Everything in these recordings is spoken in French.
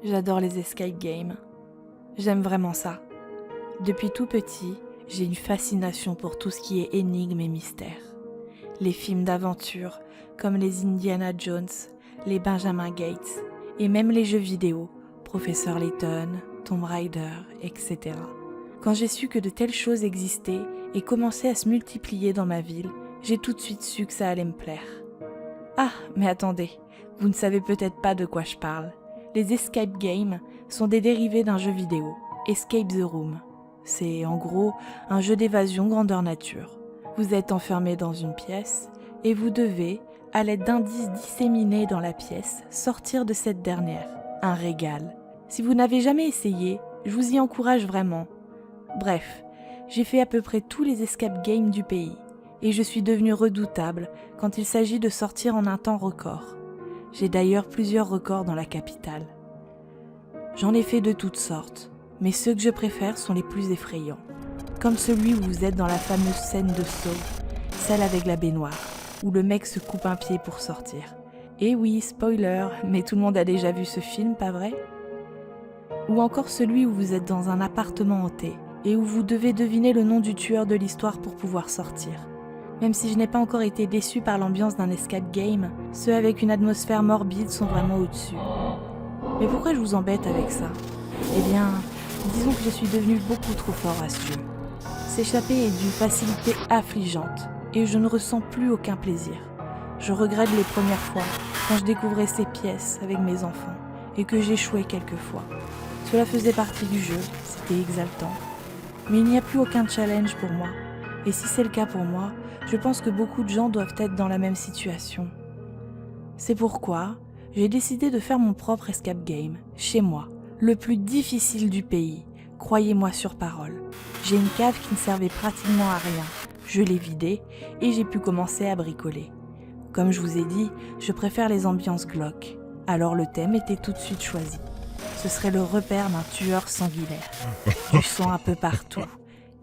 J'adore les escape games. J'aime vraiment ça. Depuis tout petit, j'ai une fascination pour tout ce qui est énigmes et mystères. Les films d'aventure, comme les Indiana Jones, les Benjamin Gates, et même les jeux vidéo, Professeur Layton, Tomb Raider, etc. Quand j'ai su que de telles choses existaient et commençaient à se multiplier dans ma ville, j'ai tout de suite su que ça allait me plaire. Ah, mais attendez, vous ne savez peut-être pas de quoi je parle. Les escape games sont des dérivés d'un jeu vidéo, Escape the Room. C'est en gros un jeu d'évasion grandeur nature. Vous êtes enfermé dans une pièce et vous devez, à l'aide d'indices disséminés dans la pièce, sortir de cette dernière. Un régal. Si vous n'avez jamais essayé, je vous y encourage vraiment. Bref, j'ai fait à peu près tous les escape games du pays et je suis devenue redoutable quand il s'agit de sortir en un temps record. J'ai d'ailleurs plusieurs records dans la capitale. J'en ai fait de toutes sortes, mais ceux que je préfère sont les plus effrayants. Comme celui où vous êtes dans la fameuse scène de Saw, celle avec la baignoire, où le mec se coupe un pied pour sortir. Et oui, spoiler, mais tout le monde a déjà vu ce film, pas vrai ? Ou encore celui où vous êtes dans un appartement hanté, et où vous devez deviner le nom du tueur de l'histoire pour pouvoir sortir. Même si je n'ai pas encore été déçue par l'ambiance d'un escape game, ceux avec une atmosphère morbide sont vraiment au-dessus. Mais pourquoi je vous embête avec ça ? Eh bien, disons que je suis devenue beaucoup trop fort à ce jeu. S'échapper est d'une facilité affligeante, et je ne ressens plus aucun plaisir. Je regrette les premières fois, quand je découvrais ces pièces avec mes enfants, et que j'échouais quelquefois. Cela faisait partie du jeu, c'était exaltant. Mais il n'y a plus aucun challenge pour moi, et si c'est le cas pour moi, je pense que beaucoup de gens doivent être dans la même situation. C'est pourquoi j'ai décidé de faire mon propre escape game, chez moi, le plus difficile du pays, croyez-moi sur parole. J'ai une cave qui ne servait pratiquement à rien, je l'ai vidée et j'ai pu commencer à bricoler. Comme je vous ai dit, je préfère les ambiances glauques, alors le thème était tout de suite choisi. Ce serait le repère d'un tueur sanguinaire. Du sang un peu partout,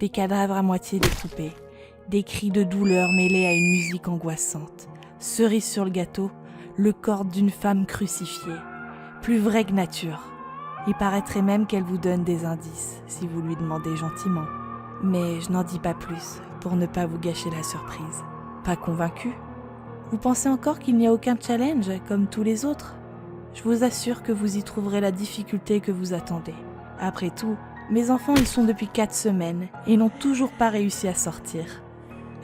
des cadavres à moitié découpés, des cris de douleur mêlés à une musique angoissante. Cerise sur le gâteau, le corps d'une femme crucifiée. Plus vrai que nature. Il paraîtrait même qu'elle vous donne des indices, si vous lui demandez gentiment. Mais je n'en dis pas plus, pour ne pas vous gâcher la surprise. Pas convaincu ? Vous pensez encore qu'il n'y a aucun challenge, comme tous les autres ? Je vous assure que vous y trouverez la difficulté que vous attendez. Après tout, mes enfants y sont depuis 4 semaines et n'ont toujours pas réussi à sortir.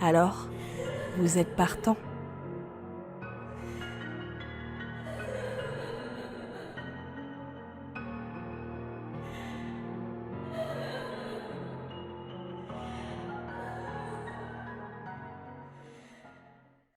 Alors, vous êtes partant ?